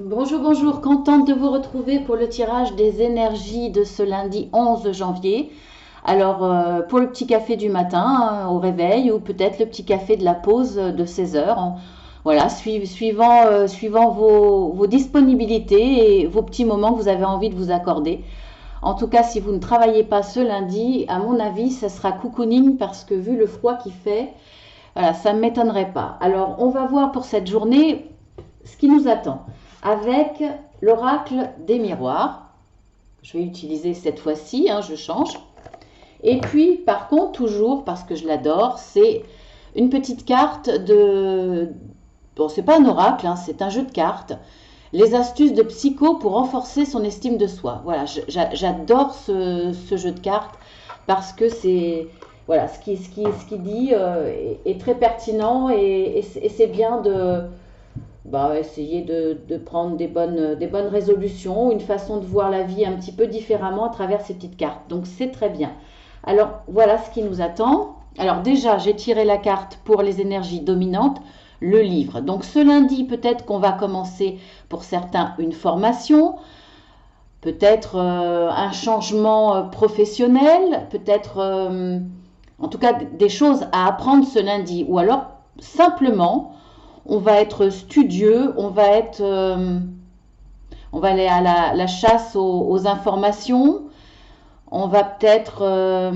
Bonjour, bonjour, contente de vous retrouver pour le tirage des énergies de ce lundi 11 janvier. Alors, pour le petit café du matin au réveil ou peut-être le petit café de la pause de 16 heures. Voilà, suivant vos disponibilités et vos petits moments que vous avez envie de vous accorder. En tout cas, si vous ne travaillez pas ce lundi, à mon avis, ça sera cocooning parce que vu le froid qu'il fait, voilà, ça ne m'étonnerait pas. Alors, on va voir pour cette journée ce qui nous attend avec l'oracle des miroirs. Je vais utiliser cette fois-ci, je change. Et puis, par contre, toujours, parce que je l'adore, c'est une petite carte de... Bon, c'est pas un oracle, c'est un jeu de cartes. Les astuces de psycho pour renforcer son estime de soi. Voilà, j'adore ce jeu de cartes parce que c'est... Voilà, ce qui dit est très pertinent et c'est bien de essayer de prendre des bonnes résolutions, une façon de voir la vie un petit peu différemment à travers ces petites cartes. Donc c'est très bien. Alors voilà ce qui nous attend. Alors déjà, j'ai tiré la carte pour les énergies dominantes, le livre. Donc ce lundi, peut-être qu'on va commencer pour certains une formation, peut-être un changement professionnel, peut-être en tout cas des choses à apprendre ce lundi. Ou alors simplement on va être studieux, on va aller à la chasse aux informations, on va peut-être,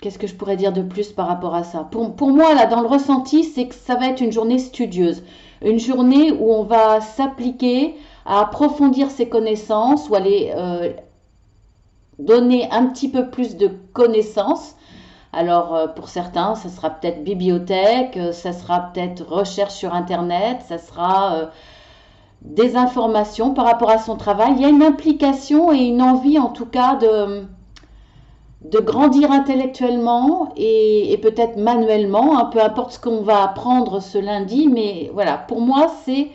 qu'est-ce que je pourrais dire de plus par rapport à ça? Pour moi, là, dans le ressenti, c'est que ça va être une journée studieuse, une journée où on va s'appliquer à approfondir ses connaissances ou aller donner un petit peu plus de connaissances. Alors, pour certains, ça sera peut-être bibliothèque, ça sera peut-être recherche sur Internet, ça sera des informations par rapport à son travail. Il y a une implication et une envie, en tout cas, de grandir intellectuellement et peut-être manuellement, peu importe ce qu'on va apprendre ce lundi. Mais voilà, pour moi, c'est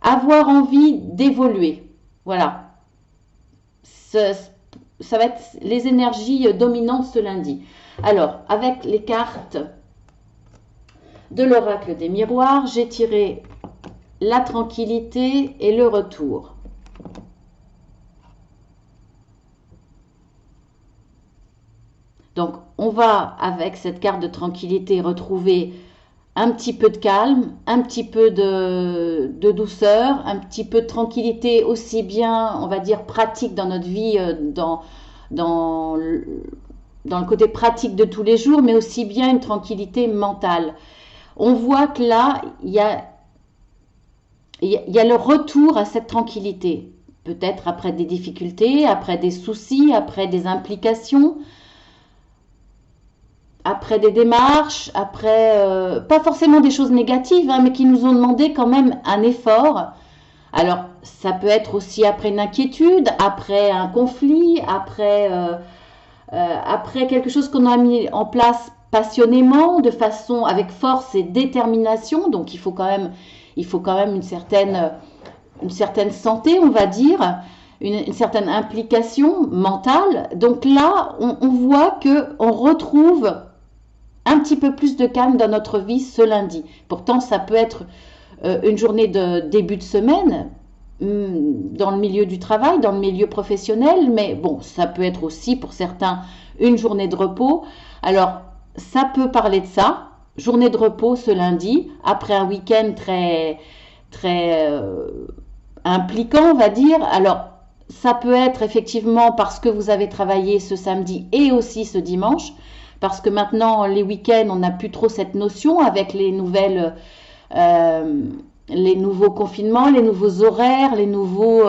avoir envie d'évoluer. Voilà. Ça va être les énergies dominantes ce lundi. Alors, avec les cartes de l'oracle des miroirs, j'ai tiré la tranquillité et le retour. Donc, on va, avec cette carte de tranquillité, retrouver un petit peu de calme, un petit peu de douceur, un petit peu de tranquillité, aussi bien, on va dire, pratique dans notre vie, dans le côté pratique de tous les jours, mais aussi bien une tranquillité mentale. On voit que là, il y a le retour à cette tranquillité. Peut-être après des difficultés, après des soucis, après des implications, après des démarches, après pas forcément des choses négatives, mais qui nous ont demandé quand même un effort. Alors, ça peut être aussi après une inquiétude, après un conflit, après quelque chose qu'on a mis en place passionnément, de façon avec force et détermination. Donc, il faut quand même une certaine santé, on va dire, une certaine implication mentale. Donc là, on voit qu'on retrouve un petit peu plus de calme dans notre vie ce lundi. Pourtant, ça peut être une journée de début de semaine dans le milieu du travail, dans le milieu professionnel, mais bon, ça peut être aussi pour certains une journée de repos. Alors, ça peut parler de ça, journée de repos ce lundi, après un week-end très, très impliquant, on va dire. Alors, ça peut être effectivement parce que vous avez travaillé ce samedi et aussi ce dimanche, parce que maintenant, les week-ends, on n'a plus trop cette notion avec les nouveaux confinements, les nouveaux horaires, les nouveaux...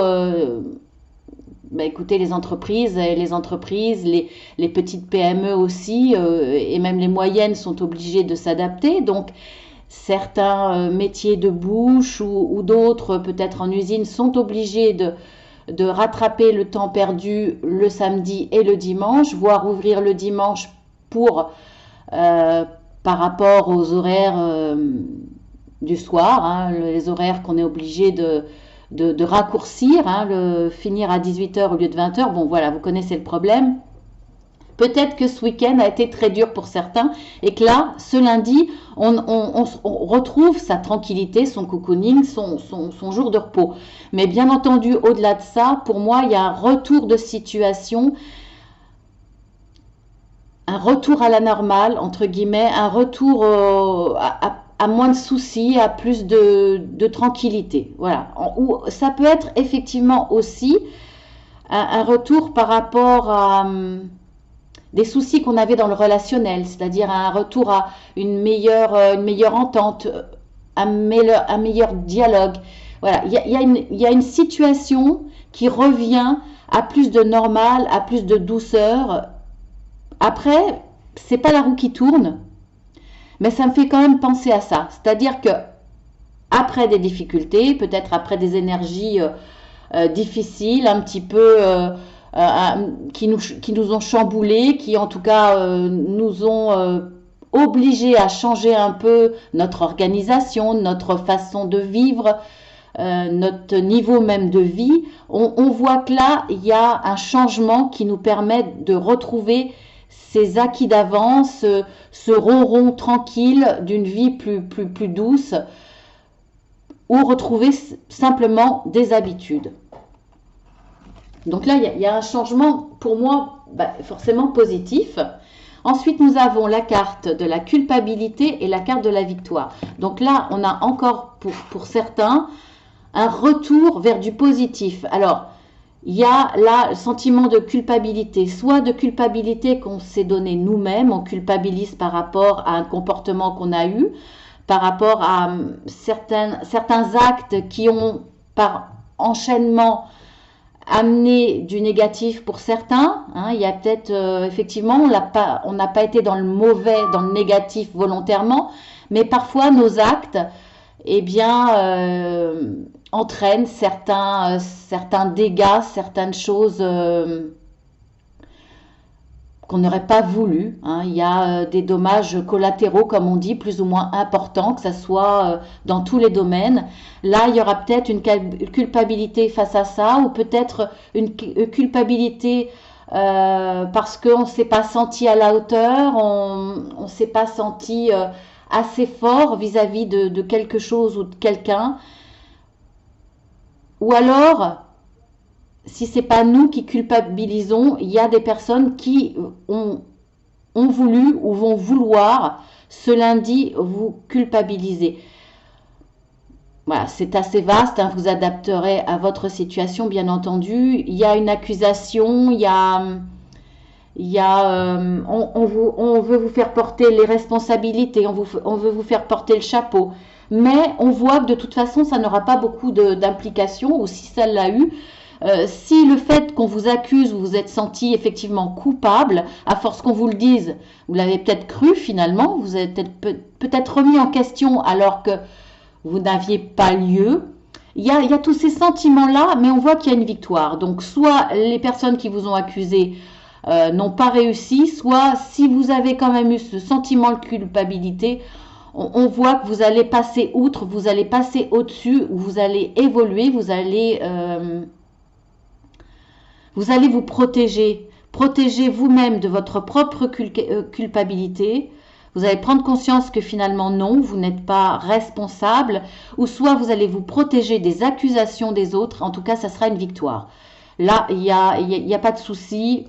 écoutez, les entreprises, les petites PME aussi, et même les moyennes sont obligées de s'adapter. Donc, certains métiers de bouche ou d'autres, peut-être en usine, sont obligés de rattraper le temps perdu le samedi et le dimanche, voire ouvrir le dimanche pour, par rapport aux horaires du soir, les horaires qu'on est obligé de raccourcir, finir à 18 h au lieu de 20 h. Bon, voilà, vous connaissez le problème. Peut-être que ce week-end a été très dur pour certains et que là, ce lundi, on retrouve sa tranquillité, son cocooning, son jour de repos. Mais bien entendu, au-delà de ça, pour moi, il y a un retour de situation, un retour à la normale, entre guillemets, un retour à moins de soucis, à plus de tranquillité. Voilà. Ou ça peut être effectivement aussi un retour par rapport à des soucis qu'on avait dans le relationnel, c'est-à-dire un retour à une meilleure entente, un meilleur dialogue. Voilà, il y a une situation qui revient à plus de normal, à plus de douceur. Après, c'est pas la roue qui tourne, mais ça me fait quand même penser à ça. C'est-à-dire que après des difficultés, peut-être après des énergies difficiles, un petit peu qui nous ont chamboulés, qui en tout cas nous ont obligés à changer un peu notre organisation, notre façon de vivre, notre niveau même de vie. On voit que là, il y a un changement qui nous permet de retrouver ces acquis d'avance, ce ronron tranquille d'une vie plus douce, ou retrouver simplement des habitudes. Donc là, il y a un changement pour moi forcément positif. Ensuite, nous avons la carte de la culpabilité et la carte de la victoire. Donc là, on a encore pour certains un retour vers du positif. Alors, il y a là le sentiment de culpabilité, soit de culpabilité qu'on s'est donné nous-mêmes, on culpabilise par rapport à un comportement qu'on a eu, par rapport à certains actes qui ont par enchaînement amené du négatif pour certains. Hein, il y a peut-être effectivement on n'a pas été dans le mauvais, dans le négatif volontairement, mais parfois nos actes entraînent certains dégâts, certaines choses qu'on n'aurait pas voulu. Hein. Il y a des dommages collatéraux, comme on dit, plus ou moins importants, que ce soit dans tous les domaines. Là, il y aura peut-être une culpabilité face à ça, ou peut-être une culpabilité parce qu'on ne s'est pas senti à la hauteur, on ne s'est pas senti assez fort vis-à-vis de quelque chose ou de quelqu'un. Ou alors, si c'est pas nous qui culpabilisons, il y a des personnes qui ont voulu ou vont vouloir ce lundi vous culpabiliser. Voilà, c'est assez vaste, hein, vous adapterez à votre situation, bien entendu. Il y a une accusation, on veut vous faire porter les responsabilités, on veut vous faire porter le chapeau. Mais on voit que de toute façon, ça n'aura pas beaucoup d'implications, ou si ça l'a eu, si le fait qu'on vous accuse, vous vous êtes senti effectivement coupable, à force qu'on vous le dise, vous l'avez peut-être cru finalement, vous avez peut-être remis en question alors que vous n'aviez pas lieu. Il y a tous ces sentiments-là, mais on voit qu'il y a une victoire. Donc soit les personnes qui vous ont accusé n'ont pas réussi, soit si vous avez quand même eu ce sentiment de culpabilité, on voit que vous allez passer outre, vous allez passer au-dessus, vous allez évoluer, vous allez vous protéger vous-même de votre propre culpabilité. Vous allez prendre conscience que finalement non, vous n'êtes pas responsable, ou soit vous allez vous protéger des accusations des autres. En tout cas, ça sera une victoire. Là, il y a pas de souci.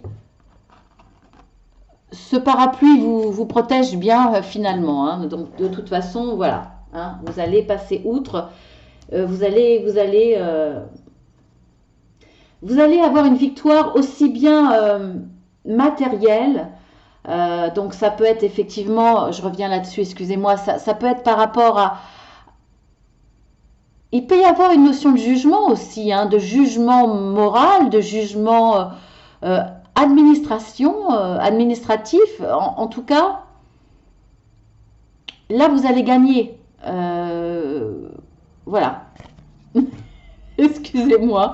Ce parapluie vous protège bien finalement. Hein. Donc de toute façon, voilà, hein, vous allez passer outre. Vous allez avoir une victoire aussi bien matérielle. Donc ça peut être effectivement, je reviens là-dessus, excusez-moi, ça peut être par rapport à... Il peut y avoir une notion de jugement aussi, hein, de jugement moral, de jugement administratif. En tout cas, là vous allez gagner. Voilà. Excusez-moi.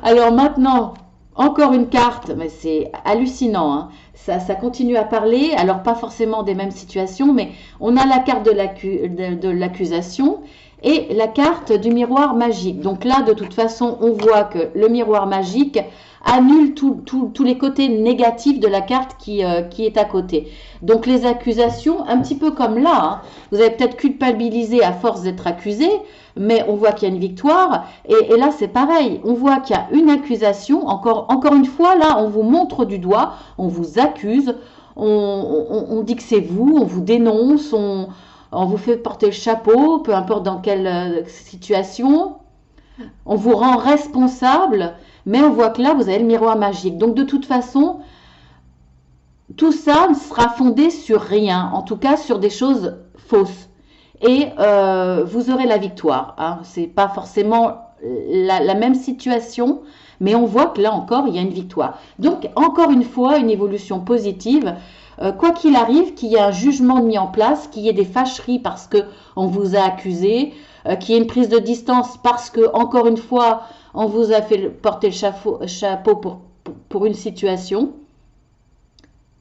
Alors maintenant, encore une carte, mais c'est hallucinant, hein. Ça continue à parler, alors pas forcément des mêmes situations, mais on a la carte de l'accusation et la carte du miroir magique. Donc là, de toute façon, on voit que le miroir magique annule tous les côtés négatifs de la carte qui est à côté. Donc les accusations, un petit peu comme là, hein, vous avez peut-être culpabilisé à force d'être accusé, mais on voit qu'il y a une victoire. Et là, c'est pareil. On voit qu'il y a une accusation. Encore une fois, là, on vous montre du doigt, on vous accuse, on dit que c'est vous, on vous dénonce, on vous fait porter le chapeau, peu importe dans quelle situation. On vous rend responsable, mais on voit que là, vous avez le miroir magique. Donc, de toute façon, tout ça sera fondé sur rien, en tout cas sur des choses fausses. Et vous aurez la victoire. Hein. Ce n'est pas forcément la même situation, mais on voit que là encore, il y a une victoire. Donc, encore une fois, une évolution positive. Quoi qu'il arrive, qu'il y ait un jugement mis en place, qu'il y ait des fâcheries parce qu'on vous a accusé, qu'il y ait une prise de distance parce que, encore une fois, on vous a fait porter le chapeau pour une situation,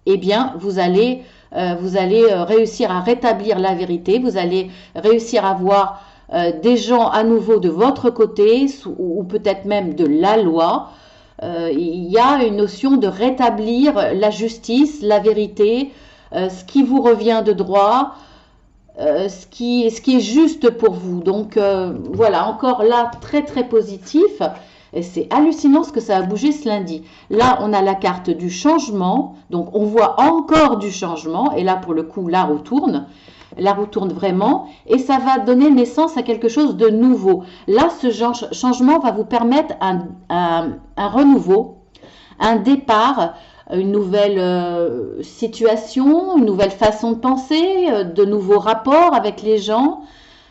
eh bien, vous allez réussir à rétablir la vérité, vous allez réussir à voir des gens à nouveau de votre côté, ou peut-être même de la loi. Il y a une notion de rétablir la justice, la vérité, ce qui vous revient de droit, ce qui est juste pour vous. Donc voilà, encore là, très très positif. Et c'est hallucinant ce que ça a bougé ce lundi. Là, on a la carte du changement. Donc, on voit encore du changement. Et là, pour le coup, la roue tourne. La roue tourne vraiment. Et ça va donner naissance à quelque chose de nouveau. Là, ce changement va vous permettre un renouveau, un départ, une nouvelle situation, une nouvelle façon de penser, de nouveaux rapports avec les gens,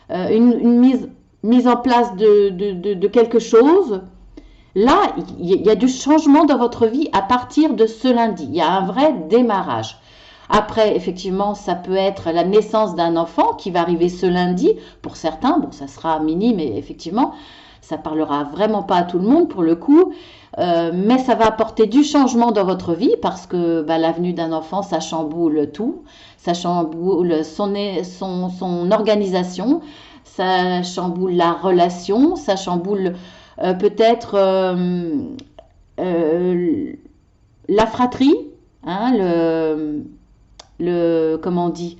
une mise en place de quelque chose. Là, il y a du changement dans votre vie à partir de ce lundi. Il y a un vrai démarrage. Après, effectivement, ça peut être la naissance d'un enfant qui va arriver ce lundi. Pour certains, bon, ça sera minime, mais effectivement, ça parlera vraiment pas à tout le monde pour le coup. Mais ça va apporter du changement dans votre vie parce que la venue d'un enfant, ça chamboule tout. Ça chamboule son organisation. Ça chamboule la relation. Ça chamboule peut-être la fratrie, hein, comment on dit,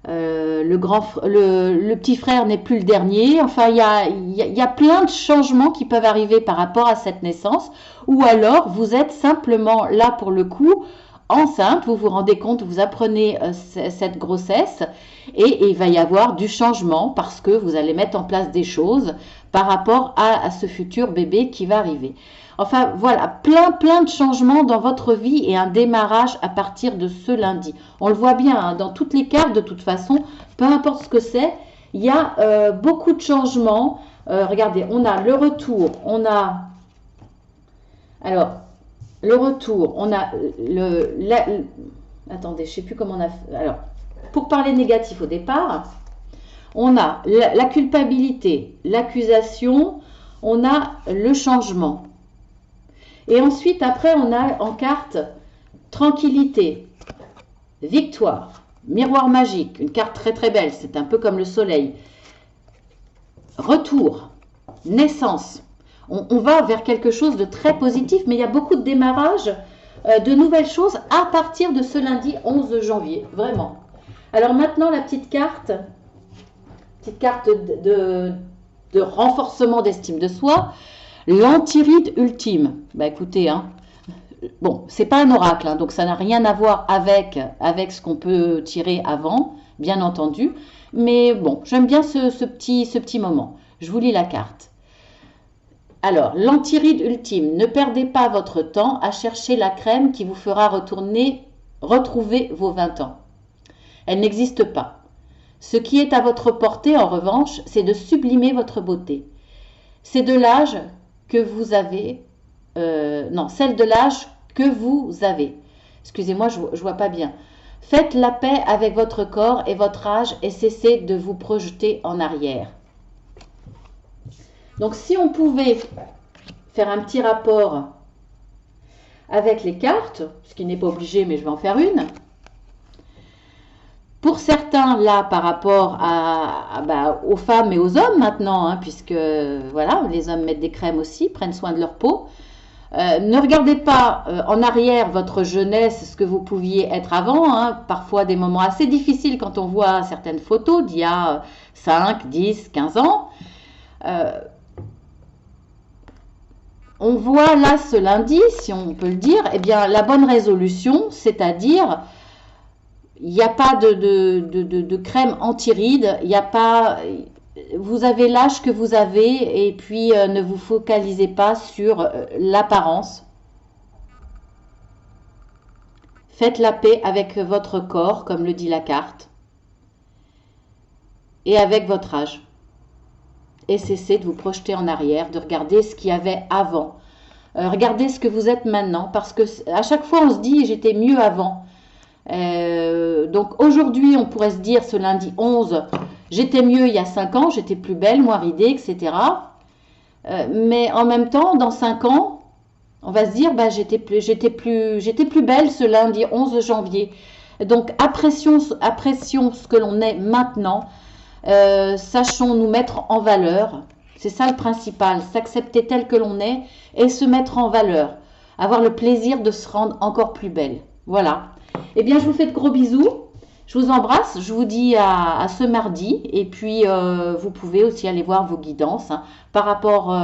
le petit frère n'est plus le dernier. Enfin, il y a plein de changements qui peuvent arriver par rapport à cette naissance. Ou alors, vous êtes simplement là pour le coup enceinte, vous vous rendez compte, vous apprenez cette grossesse et il va y avoir du changement parce que vous allez mettre en place des choses par rapport à ce futur bébé qui va arriver. Enfin, voilà, plein de changements dans votre vie et un démarrage à partir de ce lundi. On le voit bien, hein, dans toutes les cartes, de toute façon, peu importe ce que c'est, il y a beaucoup de changements. Regardez, on a le retour, on a... Alors, le retour, on a attendez, je ne sais plus comment on a fait. Alors, pour parler négatif au départ, on a la culpabilité, l'accusation, on a le changement. Et ensuite, après, on a en carte tranquillité, victoire, miroir magique, une carte très très belle, c'est un peu comme le soleil. Retour, naissance. On va vers quelque chose de très positif, mais il y a beaucoup de démarrage, de nouvelles choses à partir de ce lundi 11 janvier, vraiment. Alors maintenant, la petite carte de renforcement d'estime de soi, l'antiride ultime. Bah écoutez, hein, bon, c'est pas un oracle, hein, donc ça n'a rien à voir avec ce qu'on peut tirer avant, bien entendu. Mais bon, j'aime bien ce petit moment. Je vous lis la carte. Alors, l'antiride ultime, ne perdez pas votre temps à chercher la crème qui vous fera retrouver vos 20 ans. Elle n'existe pas. Ce qui est à votre portée, en revanche, c'est de sublimer votre beauté. C'est de l'âge que vous avez, celle de l'âge que vous avez. Excusez-moi, je ne vois pas bien. Faites la paix avec votre corps et votre âge et cessez de vous projeter en arrière. Donc, si on pouvait faire un petit rapport avec les cartes, ce qui n'est pas obligé, mais je vais en faire une. Pour certains, là, par rapport aux femmes et aux hommes maintenant, hein, puisque voilà, les hommes mettent des crèmes aussi, prennent soin de leur peau. Ne regardez pas en arrière votre jeunesse, ce que vous pouviez être avant. Hein, parfois des moments assez difficiles quand on voit certaines photos d'il y a 5, 10, 15 ans. On voit là ce lundi, si on peut le dire, eh bien, la bonne résolution, c'est-à-dire il n'y a pas de crème anti-rides, il n'y a pas, vous avez l'âge que vous avez et puis ne vous focalisez pas sur l'apparence. Faites la paix avec votre corps, comme le dit la carte, et avec votre âge. Et cessez de vous projeter en arrière, de regarder ce qu'il y avait avant. Regardez ce que vous êtes maintenant, parce que à chaque fois on se dit j'étais mieux avant. Donc aujourd'hui on pourrait se dire ce lundi 11, j'étais mieux il y a 5 ans, j'étais plus belle, moins ridée, etc. Mais en même temps, dans 5 ans, on va se dire bah, j'étais plus belle ce lundi 11 janvier. Donc apprécions ce que l'on est maintenant. Sachons nous mettre en valeur, c'est ça le principal, s'accepter tel que l'on est et se mettre en valeur, avoir le plaisir de se rendre encore plus belle. Voilà. Eh bien, je vous fais de gros bisous, je vous embrasse, je vous dis à ce mardi et puis vous pouvez aussi aller voir vos guidances hein, par rapport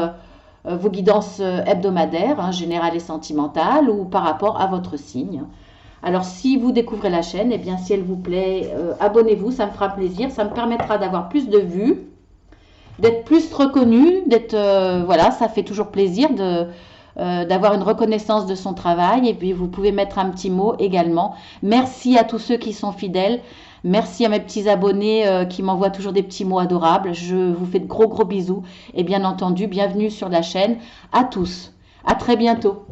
vos guidances hebdomadaires, hein, générales et sentimentales ou par rapport à votre signe. Alors, si vous découvrez la chaîne, eh bien, si elle vous plaît, abonnez-vous, ça me fera plaisir. Ça me permettra d'avoir plus de vues, d'être plus reconnue, voilà, ça fait toujours plaisir d'avoir une reconnaissance de son travail. Et puis, vous pouvez mettre un petit mot également. Merci à tous ceux qui sont fidèles. Merci à mes petits abonnés qui m'envoient toujours des petits mots adorables. Je vous fais de gros bisous. Et bien entendu, bienvenue sur la chaîne à tous. À très bientôt.